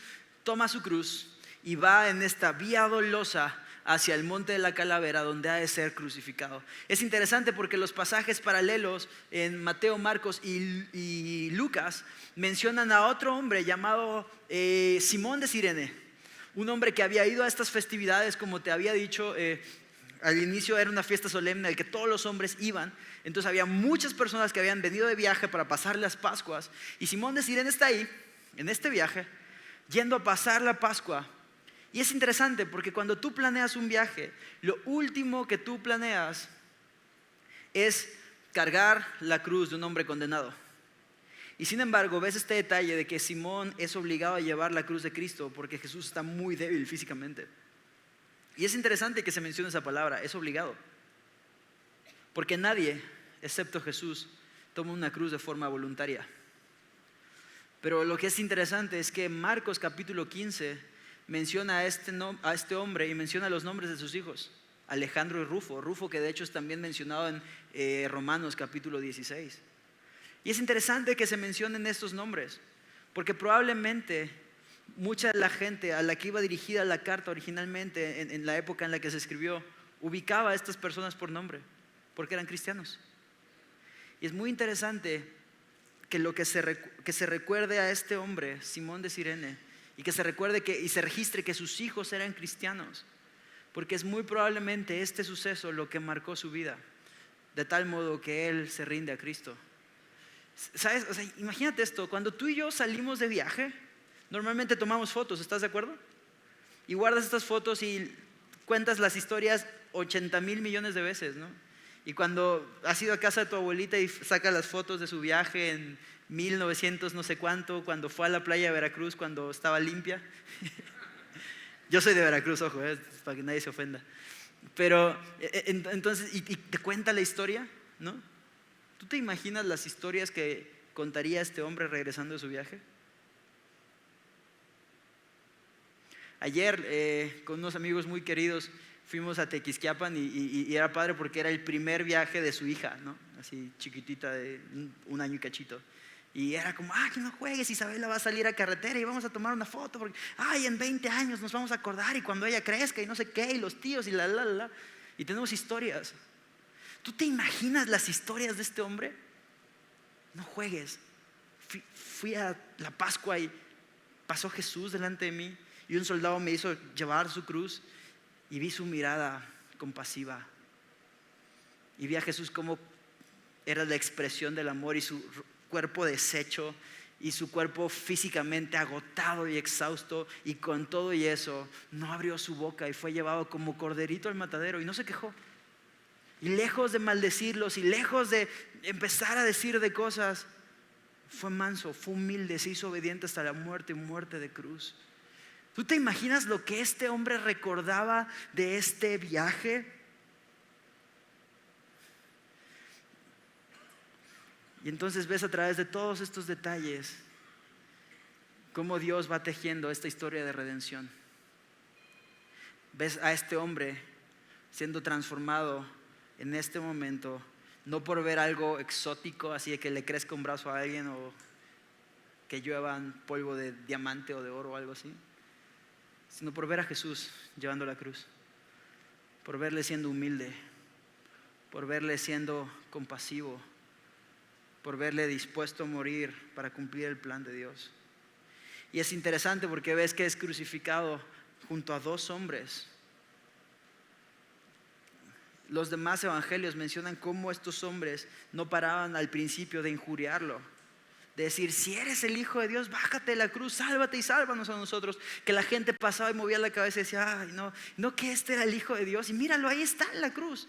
toma su cruz y va en esta vía dolosa hacia el monte de la calavera, donde ha de ser crucificado. Es interesante porque los pasajes paralelos en Mateo, Marcos y Lucas mencionan a otro hombre llamado Simón de Cirene, un hombre que había ido a estas festividades, como te había dicho. Al inicio era una fiesta solemne al que todos los hombres iban. Entonces había muchas personas que habían venido de viaje para pasar las Pascuas, y Simón de Cirene está ahí, en este viaje, yendo a pasar la Pascua. Y es interesante porque cuando tú planeas un viaje, lo último que tú planeas es cargar la cruz de un hombre condenado. Y sin embargo, ves este detalle de que Simón es obligado a llevar la cruz de Cristo porque Jesús está muy débil físicamente. Y es interesante que se mencione esa palabra, es obligado. Porque nadie, excepto Jesús, toma una cruz de forma voluntaria. Pero lo que es interesante es que Marcos capítulo 15 menciona a este hombre y menciona los nombres de sus hijos: Alejandro y Rufo. Rufo, que de hecho es también mencionado en Romanos capítulo 16. Y es interesante que se mencionen estos nombres, porque probablemente mucha de la gente a la que iba dirigida la carta originalmente en la época en la que se escribió, ubicaba a estas personas por nombre, porque eran cristianos. Y es muy interesante que se recuerde a este hombre, Simón de Cirene, y que se recuerde y se registre que sus hijos eran cristianos, porque es muy probablemente este suceso lo que marcó su vida, de tal modo que él se rinde a Cristo. ¿Sabes? O sea, imagínate esto: cuando tú y yo salimos de viaje, normalmente tomamos fotos, ¿estás de acuerdo? Y guardas estas fotos y cuentas las historias 80,000 millones de veces, ¿no? Y cuando has ido a casa de tu abuelita y sacas las fotos de su viaje en 1900 no sé cuánto, cuando fue a la playa de Veracruz, cuando estaba limpia. Yo soy de Veracruz, ojo, para que nadie se ofenda. Pero entonces, y te cuenta la historia, ¿no? ¿Tú te imaginas las historias que contaría este hombre regresando de su viaje? Ayer, con unos amigos muy queridos, fuimos a Tequisquiapan y era padre porque era el primer viaje de su hija, ¿no? Así chiquitita, de un año y cachito. Y era como, que no juegues, Isabela va a salir a carretera y vamos a tomar una foto porque, en 20 años nos vamos a acordar y cuando ella crezca y no sé qué, y los tíos y la. Y tenemos historias. ¿Tú te imaginas las historias de este hombre? No juegues. Fui a la Pascua y pasó Jesús delante de mí y un soldado me hizo llevar su cruz y vi su mirada compasiva. Y vi a Jesús como era la expresión del amor y su cuerpo deshecho y su cuerpo físicamente agotado y exhausto, y con todo y eso no abrió su boca y fue llevado como corderito al matadero y no se quejó. Y lejos de maldecirlos y lejos de empezar a decir de cosas, fue manso, fue humilde, se hizo obediente hasta la muerte y muerte de cruz. ¿Tú te imaginas lo que este hombre recordaba de este viaje? Y entonces ves a través de todos estos detalles cómo Dios va tejiendo esta historia de redención. Ves a este hombre siendo transformado en este momento, no por ver algo exótico, así de que le crezca un brazo a alguien o que lluevan polvo de diamante o de oro o algo así, sino por ver a Jesús llevando la cruz, por verle siendo humilde, por verle siendo compasivo, por verle dispuesto a morir para cumplir el plan de Dios. Y es interesante porque ves que es crucificado junto a dos hombres. Los demás evangelios mencionan cómo estos hombres no paraban al principio de injuriarlo, de decir, si eres el Hijo de Dios, bájate de la cruz, sálvate y sálvanos a nosotros. Que la gente pasaba y movía la cabeza y decía, no que este era el Hijo de Dios, y míralo, ahí está en la cruz.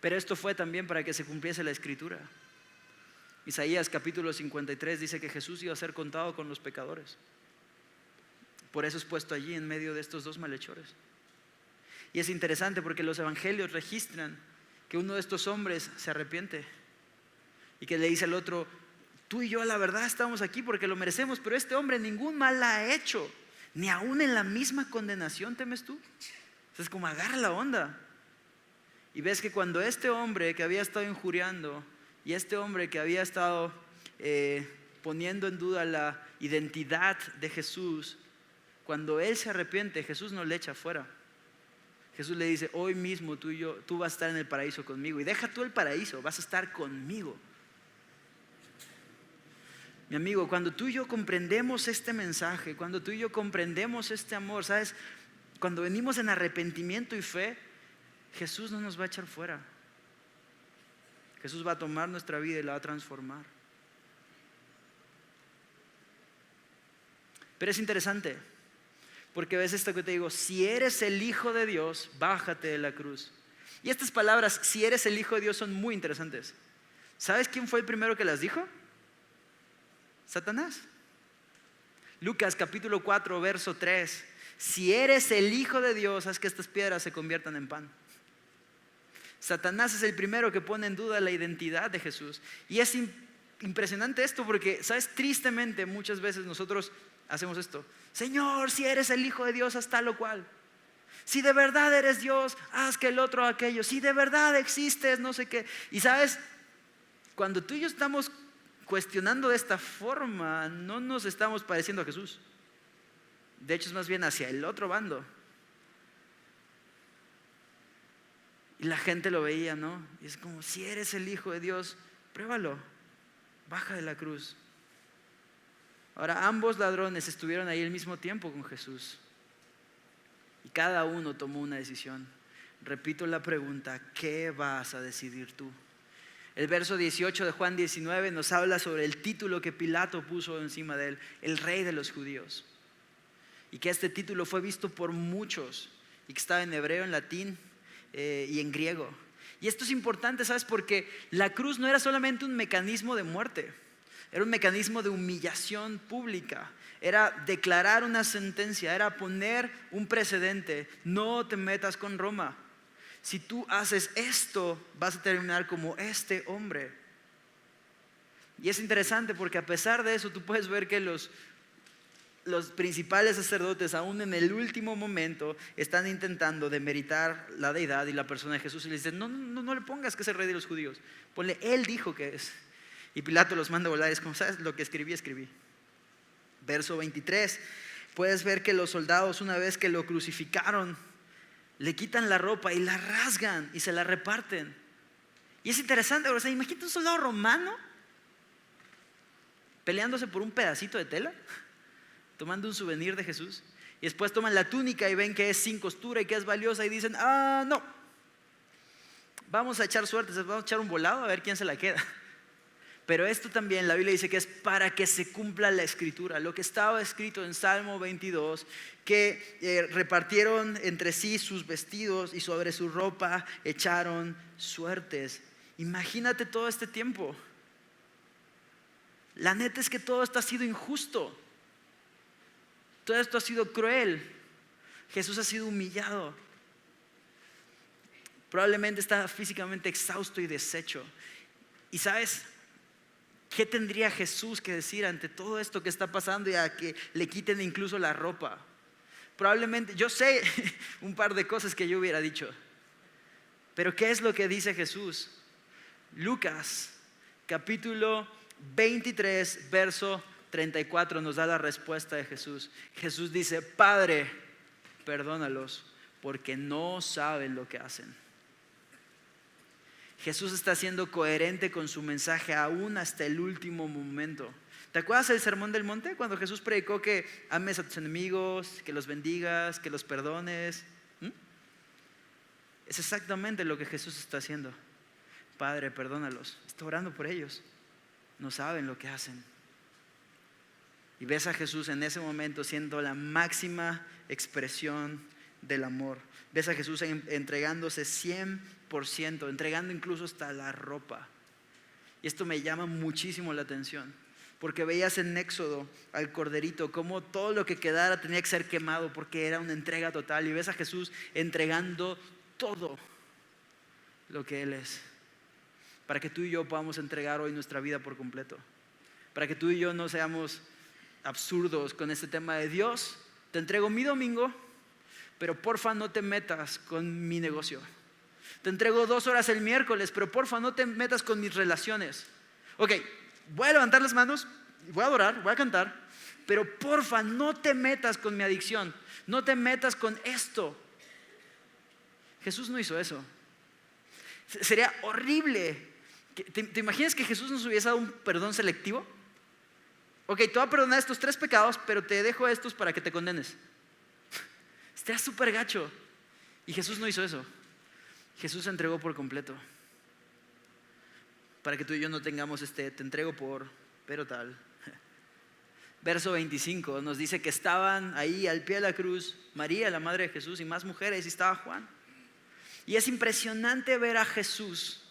Pero esto fue también para que se cumpliese la escritura. Isaías capítulo 53 dice que Jesús iba a ser contado con los pecadores. Por eso es puesto allí en medio de estos dos malhechores. Y es interesante porque los evangelios registran que uno de estos hombres se arrepiente y que le dice al otro, tú y yo la verdad estamos aquí porque lo merecemos, pero este hombre ningún mal ha hecho, ni aún en la misma condenación temes tú. Entonces como agarra la onda. Y ves que cuando este hombre que había estado injuriando y este hombre que había estado poniendo en duda la identidad de Jesús, cuando él se arrepiente, Jesús no le echa fuera. Jesús le dice, hoy mismo tú vas a estar en el paraíso conmigo. Y deja tú el paraíso, vas a estar conmigo. Mi amigo, cuando tú y yo comprendemos este mensaje, cuando tú y yo comprendemos este amor, ¿sabes? Cuando venimos en arrepentimiento y fe, Jesús no nos va a echar fuera. Jesús va a tomar nuestra vida y la va a transformar. Pero es interesante, porque ves esto que te digo, si eres el Hijo de Dios, bájate de la cruz. Y estas palabras, si eres el Hijo de Dios, son muy interesantes. ¿Sabes quién fue el primero que las dijo? Satanás. Lucas capítulo 4, verso 3. Si eres el Hijo de Dios, haz que estas piedras se conviertan en pan. Satanás es el primero que pone en duda la identidad de Jesús. Y es impresionante esto porque, ¿sabes? Tristemente muchas veces nosotros hacemos esto. Señor, si eres el Hijo de Dios, haz tal o cual. Si de verdad eres Dios, haz que el otro aquello. Si de verdad existes, no sé qué. Y ¿sabes? Cuando tú y yo estamos cuestionando de esta forma, no nos estamos pareciendo a Jesús. De hecho es más bien hacia el otro bando. Y la gente lo veía, ¿no? Y es como, si eres el Hijo de Dios, pruébalo, baja de la cruz. Ahora, ambos ladrones estuvieron ahí al mismo tiempo con Jesús. Y cada uno tomó una decisión. Repito la pregunta, ¿qué vas a decidir tú? El verso 18 de Juan 19 nos habla sobre el título que Pilato puso encima de él, el Rey de los Judíos. Y que este título fue visto por muchos y que estaba en hebreo, en latín y en griego. Y esto es importante, ¿sabes? Porque la cruz no era solamente un mecanismo de muerte. Era un mecanismo de humillación pública. Era declarar una sentencia, era poner un precedente. No te metas con Roma. Si tú haces esto, vas a terminar como este hombre. Y es interesante porque a pesar de eso, tú puedes ver que los principales sacerdotes, aún en el último momento, están intentando demeritar la deidad y la persona de Jesús. Y le dicen, no le pongas que es el rey de los judíos. Ponle, él dijo que es. Y Pilato los manda a volar. Es como, ¿sabes? Lo que escribí. Verso 23. Puedes ver que los soldados, una vez que lo crucificaron, le quitan la ropa y la rasgan y se la reparten. Y es interesante, o sea, imagínate un soldado romano peleándose por un pedacito de tela, tomando un souvenir de Jesús. Y después toman la túnica y ven que es sin costura y que es valiosa y dicen, no, vamos a echar suertes, vamos a echar un volado a ver quién se la queda. Pero esto también la Biblia dice que es para que se cumpla la escritura, lo que estaba escrito en Salmo 22, que repartieron entre sí sus vestidos y sobre su ropa echaron suertes. Imagínate todo este tiempo. La neta es que todo esto ha sido injusto. Todo esto ha sido cruel. Jesús ha sido humillado. Probablemente está físicamente exhausto y deshecho. Y ¿sabes qué tendría Jesús que decir ante todo esto que está pasando y a que le quiten incluso la ropa? Probablemente, yo sé un par de cosas que yo hubiera dicho. Pero ¿qué es lo que dice Jesús? Lucas, capítulo 23, verso 34 nos da la respuesta de Jesús. Jesús dice, Padre, perdónalos porque no saben lo que hacen. Jesús está siendo coherente con su mensaje aún hasta el último momento. ¿Te acuerdas del Sermón del Monte? Cuando Jesús predicó que ames a tus enemigos, que los bendigas, que los perdones. Es exactamente lo que Jesús está haciendo. Padre, perdónalos. Está orando por ellos. No saben lo que hacen. Y ves a Jesús en ese momento siendo la máxima expresión del amor. Ves a Jesús entregándose 100%, entregando incluso hasta la ropa. Y esto me llama muchísimo la atención, porque veías en Éxodo al corderito como todo lo que quedara tenía que ser quemado porque era una entrega total. Y ves a Jesús entregando todo lo que Él es, para que tú y yo podamos entregar hoy nuestra vida por completo, para que tú y yo no seamos absurdos con este tema de Dios, te entrego mi domingo, pero porfa no te metas con mi negocio. Te entrego 2 horas el miércoles, pero porfa no te metas con mis relaciones. Ok, voy a levantar las manos, voy a adorar, voy a cantar, pero porfa no te metas con mi adicción, no te metas con esto. Jesús no hizo eso. Sería horrible. ¿Te imaginas que Jesús nos hubiese dado un perdón selectivo? Ok, te voy a perdonar estos 3 pecados, pero te dejo estos para que te condenes. Estaría súper gacho. Y Jesús no hizo eso. Jesús se entregó por completo. Para que tú y yo no tengamos te entrego por, pero tal. Verso 25 nos dice que estaban ahí al pie de la cruz María, la madre de Jesús, y más mujeres, y estaba Juan. Y es impresionante ver a Jesús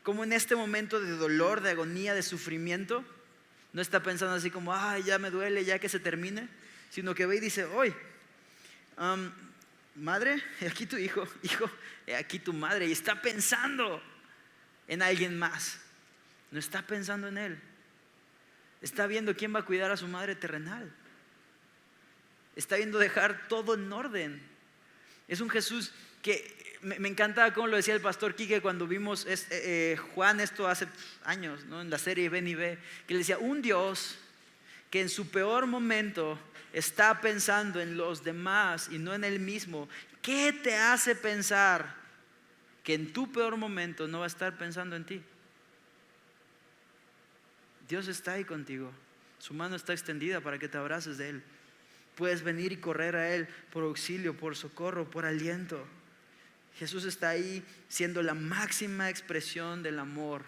como en este momento de dolor, de agonía, de sufrimiento, no está pensando así como, ya me duele, ya que se termine, sino que ve y dice, oye, madre, aquí tu hijo, aquí tu madre. Y está pensando en alguien más, no está pensando en él. Está viendo quién va a cuidar a su madre terrenal. Está viendo dejar todo en orden. Es un Jesús que me encanta como lo decía el pastor Quique cuando vimos Juan esto hace años, ¿no? En la serie Ven y Ve, que le decía, un Dios que en su peor momento está pensando en los demás y no en él mismo. ¿Qué te hace pensar que en tu peor momento no va a estar pensando en ti? Dios está ahí contigo. Su mano está extendida para que te abraces de Él. Puedes venir y correr a Él por auxilio, por socorro, por aliento. Jesús está ahí siendo la máxima expresión del amor,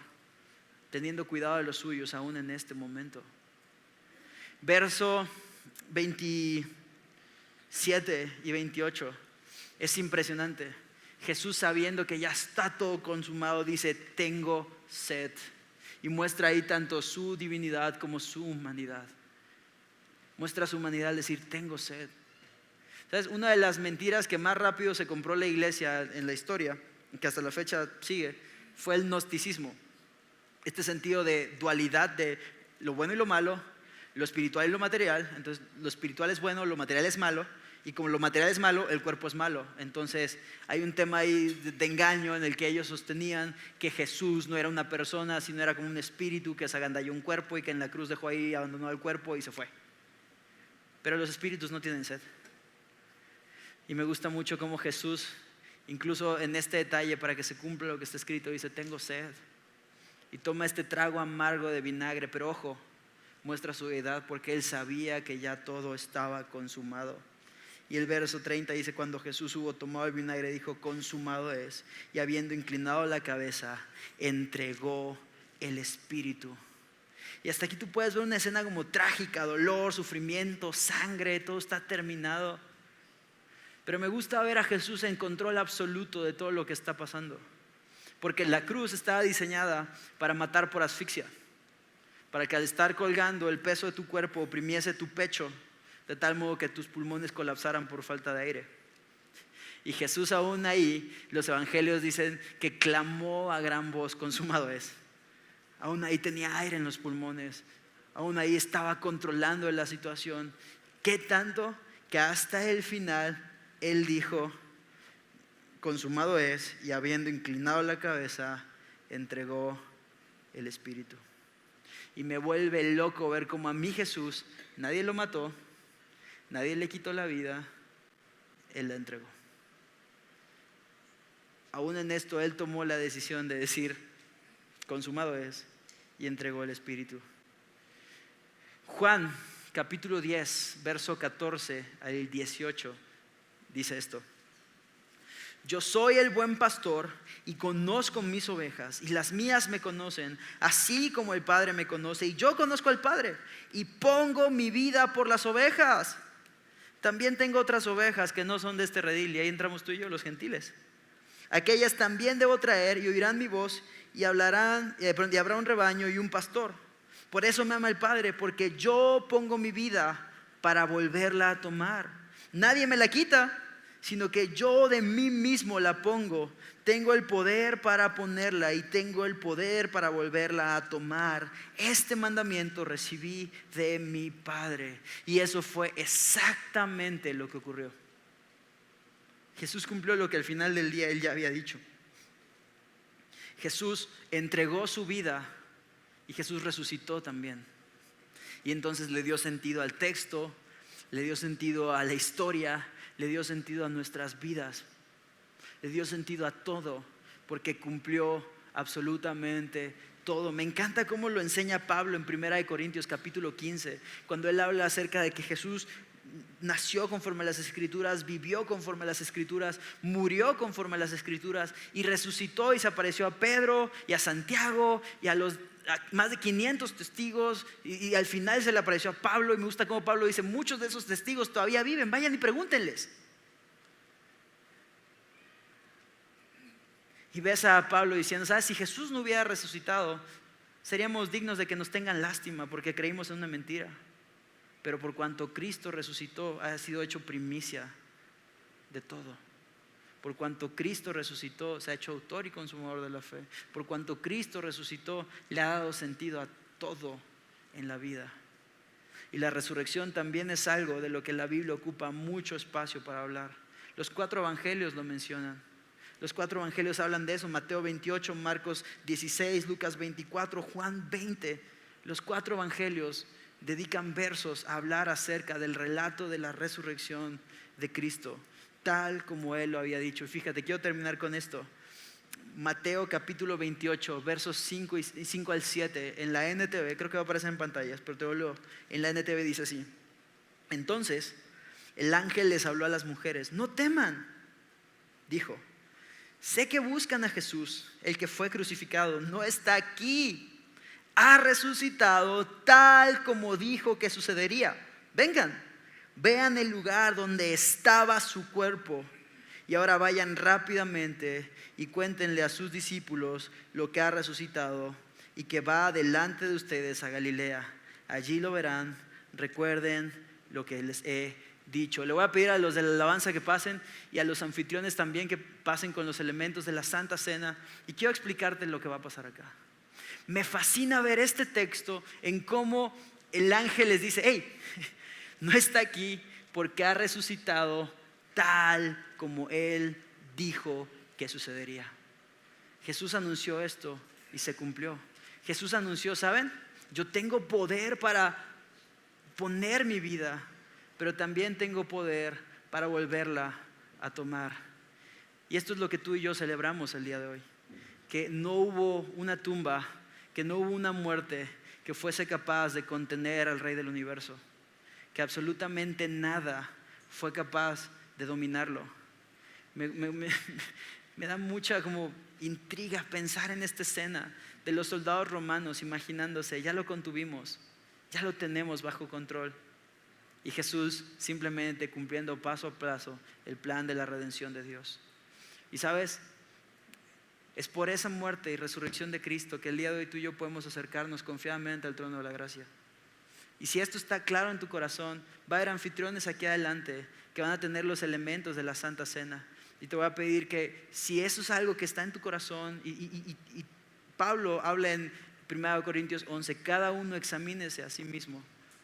teniendo cuidado de los suyos aún en este momento. Verso 27 y 28 es impresionante. Jesús, sabiendo que ya está todo consumado, dice, tengo sed. y muestra ahí tanto su divinidad como su humanidad. Muestra su humanidad al decir, tengo sed. ¿Sabes? Una de las mentiras que más rápido se compró la iglesia en la historia, que hasta la fecha sigue, fue el gnosticismo. Este sentido de dualidad de lo bueno y lo malo, lo espiritual y lo material. Entonces lo espiritual es bueno, lo material es malo, y como lo material es malo, el cuerpo es malo. Entonces hay un tema ahí de engaño en el que ellos sostenían que Jesús no era una persona, sino era como un espíritu que se agandalló un cuerpo y que en la cruz dejó ahí, abandonó el cuerpo y se fue. Pero los espíritus no tienen sed. Y me gusta mucho cómo Jesús, incluso en este detalle, para que se cumpla lo que está escrito, dice, tengo sed. Y toma este trago amargo de vinagre, pero ojo, muestra su deidad porque él sabía que ya todo estaba consumado. Y el verso 30 dice, cuando Jesús hubo tomado el vinagre, dijo, consumado es. Y habiendo inclinado la cabeza, entregó el espíritu. Y hasta aquí tú puedes ver una escena como trágica, dolor, sufrimiento, sangre, todo está terminado. Pero me gusta ver a Jesús en control absoluto de todo lo que está pasando. Porque la cruz estaba diseñada para matar por asfixia. Para que al estar colgando el peso de tu cuerpo oprimiese tu pecho, de tal modo que tus pulmones colapsaran por falta de aire. Y Jesús aún ahí, los evangelios dicen que clamó a gran voz, consumado es. Aún ahí tenía aire en los pulmones. Aún ahí estaba controlando la situación. ¿Qué tanto? Que hasta el final él dijo, consumado es, y habiendo inclinado la cabeza, entregó el espíritu. Y me vuelve loco ver cómo a mí Jesús, nadie lo mató, nadie le quitó la vida, él la entregó. Aún en esto él tomó la decisión de decir, consumado es, y entregó el espíritu. Juan capítulo 10, verso 14 al 18 dice esto: yo soy el buen pastor y conozco mis ovejas, y las mías me conocen, así como el Padre me conoce, y yo conozco al Padre, y pongo mi vida por las ovejas. También tengo otras ovejas que no son de este redil, y ahí entramos tú y yo, los gentiles. Aquellas también debo traer, y oirán mi voz, y hablarán, y habrá un rebaño y un pastor. Por eso me ama el Padre, porque yo pongo mi vida para volverla a tomar. Nadie me la quita, sino que yo de mí mismo la pongo. Tengo el poder para ponerla y tengo el poder para volverla a tomar. Este mandamiento recibí de mi Padre. Y eso fue exactamente lo que ocurrió. Jesús cumplió lo que al final del día él ya había dicho. Jesús entregó su vida y Jesús resucitó también. Y entonces le dio sentido al texto, le dio sentido a la historia, le dio sentido a nuestras vidas, le dio sentido a todo, porque cumplió absolutamente todo. Me encanta cómo lo enseña Pablo en 1 Corintios capítulo 15, cuando él habla acerca de que Jesús nació conforme a las Escrituras, vivió conforme a las Escrituras, murió conforme a las Escrituras y resucitó y se apareció a Pedro y a Santiago y a más de 500 testigos y al final se le apareció a Pablo. Y me gusta cómo Pablo dice, muchos de esos testigos todavía viven, vayan y pregúntenles. Y ves a Pablo diciendo, ¿sabes? Si Jesús no hubiera resucitado, seríamos dignos de que nos tengan lástima porque creímos en una mentira. Pero por cuanto Cristo resucitó, ha sido hecho primicia de todo. Por cuanto Cristo resucitó, se ha hecho autor y consumador de la fe. Por cuanto Cristo resucitó, le ha dado sentido a todo en la vida. Y la resurrección también es algo de lo que la Biblia ocupa mucho espacio para hablar. Los 4 evangelios lo mencionan. Los 4 evangelios hablan de eso: Mateo 28, Marcos 16, Lucas 24, Juan 20. Los 4 evangelios dedican versos a hablar acerca del relato de la resurrección de Cristo, tal como Él lo había dicho. Fíjate, quiero terminar con esto. Mateo capítulo 28, versos 5 al 7, en la NTV, creo que va a aparecer en pantallas, pero te lo leo. En la NTV dice así: entonces el ángel les habló a las mujeres, no teman, dijo, sé que buscan a Jesús, el que fue crucificado, no está aquí, ha resucitado tal como dijo que sucedería. Vengan, vean el lugar donde estaba su cuerpo y ahora vayan rápidamente y cuéntenle a sus discípulos lo que ha resucitado y que va delante de ustedes a Galilea. Allí lo verán. Recuerden lo que les he dicho. Le voy a pedir a los de la alabanza que pasen y a los anfitriones también que pasen con los elementos de la Santa Cena. Y quiero explicarte lo que va a pasar acá. Me fascina ver este texto en cómo el ángel les dice: hey, no está aquí porque ha resucitado tal como Él dijo que sucedería. Jesús anunció esto y se cumplió. Jesús anunció: ¿saben? Yo tengo poder para poner mi vida, pero también tengo poder para volverla a tomar. Y esto es lo que tú y yo celebramos el día de hoy. Que no hubo una tumba, que no hubo una muerte que fuese capaz de contener al Rey del universo. Que absolutamente nada fue capaz de dominarlo. Me da mucha como intriga pensar en esta escena de los soldados romanos imaginándose: ya lo contuvimos, ya lo tenemos bajo control. Y Jesús simplemente cumpliendo paso a paso el plan de la redención de Dios. Y sabes, es por esa muerte y resurrección de Cristo que el día de hoy tú y yo podemos acercarnos confiadamente al trono de la gracia. Y si esto está claro en tu corazón, va a haber anfitriones aquí adelante que van a tener los elementos de la Santa Cena. Y te voy a pedir que si eso es algo que está en tu corazón, y Pablo habla en 1 Corintios 11, cada uno examínese a sí mismo,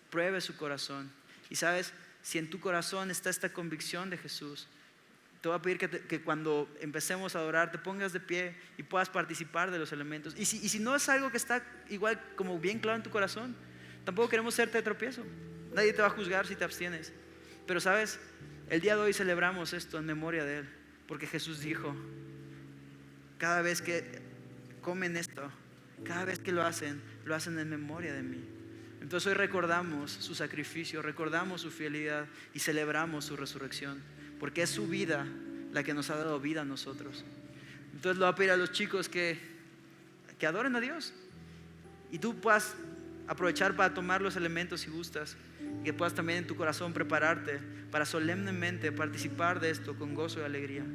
pruebe su corazón. Y sabes, si en tu corazón está esta convicción de Jesús, te voy a pedir que cuando empecemos a adorar te pongas de pie y puedas participar de los elementos. Y si no es algo que está igual como bien claro en tu corazón, tampoco queremos serte de tropiezo. Nadie te va a juzgar si te abstienes. Pero sabes, el día de hoy celebramos esto en memoria de Él, porque Jesús dijo: cada vez que comen esto, cada vez que lo hacen en memoria de mí. Entonces hoy recordamos su sacrificio, recordamos su fidelidad y celebramos su resurrección, porque es su vida la que nos ha dado vida a nosotros. Entonces le voy a pedir a los chicos que adoren a Dios, y tú puedas aprovechar para tomar los elementos si gustas, y que puedas también en tu corazón prepararte para solemnemente participar de esto con gozo y alegría.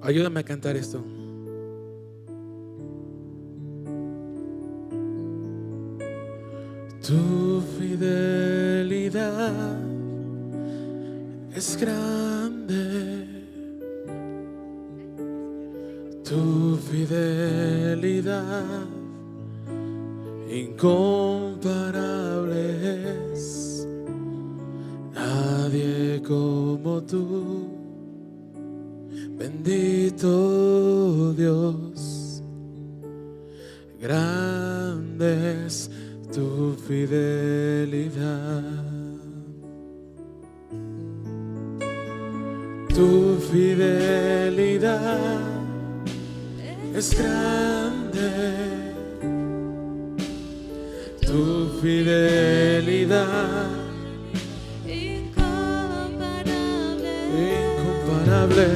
Ayúdame a cantar esto. Tu fidelidad es grande, tu fidelidad incomparable es. Nadie como tú. Bendito Dios, grande es tu fidelidad. Tu fidelidad es grande, tu fidelidad incomparable.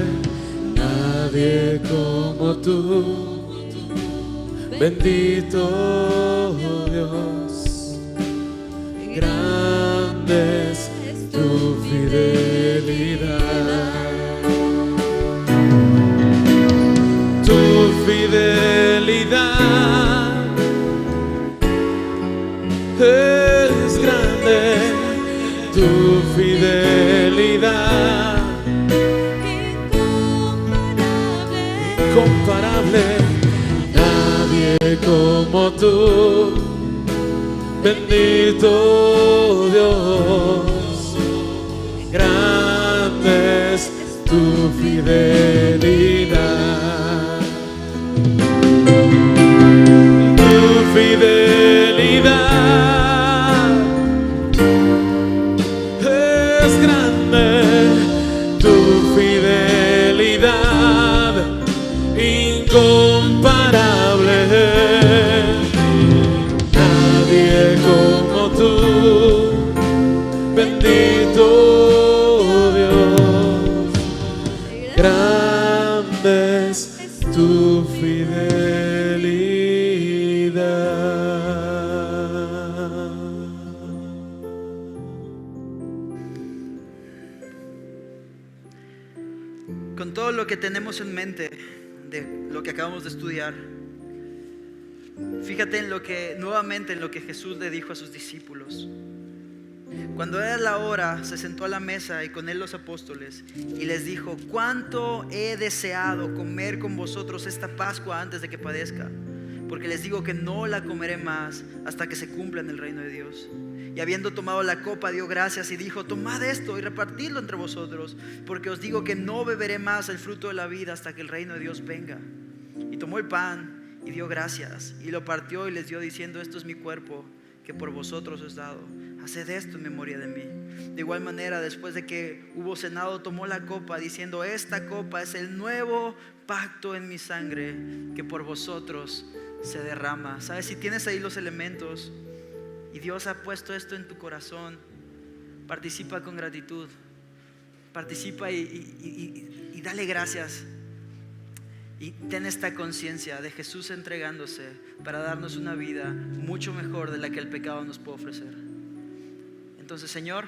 Nadie como tú, bendito Dios, grande es tu fidelidad. Tu fidelidad es grande, tu fidelidad incomparable. Nadie como tú, bendito Dios, grande es tu fidelidad. Tu fidelidad es grande, tu fidelidad incomparable. con todo lo que tenemos en mente de lo que acabamos de estudiar, fíjate nuevamente en lo que Jesús le dijo a sus discípulos. Cuando era la hora, se sentó a la mesa y con él los apóstoles y les dijo: cuánto he deseado comer con vosotros esta Pascua antes de que padezca, porque les digo que no la comeré más hasta que se cumpla en el reino de Dios. Y habiendo tomado la copa, dio gracias y dijo: tomad esto y repartidlo entre vosotros, porque os digo que no beberé más el fruto de la vida hasta que el reino de Dios venga. Y tomó el pan y dio gracias y lo partió y les dio diciendo: esto es mi cuerpo que por vosotros os dado, haced esto en memoria de mí. De igual manera, después de que hubo cenado, tomó la copa diciendo: esta copa es el nuevo pacto en mi sangre que por vosotros se derrama. Sabes, si tienes ahí los elementos y Dios ha puesto esto en tu corazón, participa con gratitud, participa y dale gracias. Y ten esta conciencia de Jesús entregándose para darnos una vida mucho mejor de la que el pecado nos puede ofrecer. Entonces, Señor,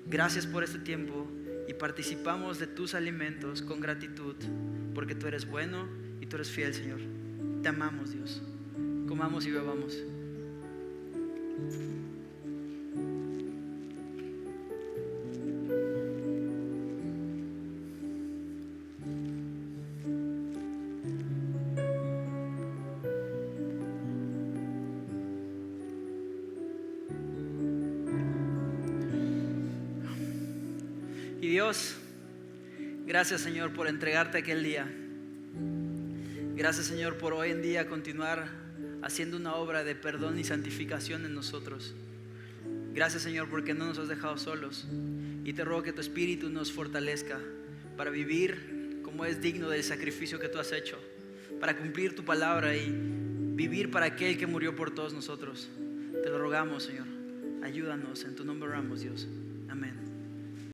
gracias por este tiempo y participamos de tus alimentos con gratitud, porque tú eres bueno y tú eres fiel, Señor. Te amamos, Dios. Comamos y bebamos. Y Dios, gracias, Señor, por entregarte aquel día. Gracias, Señor, por hoy en día continuar haciendo una obra de perdón y santificación en nosotros. Gracias, Señor, porque no nos has dejado solos. Y te ruego que tu Espíritu nos fortalezca para vivir como es digno del sacrificio que tú has hecho, para cumplir tu palabra y vivir para aquel que murió por todos nosotros. Te lo rogamos, Señor. Ayúdanos, en tu nombre oramos, Dios. Amén.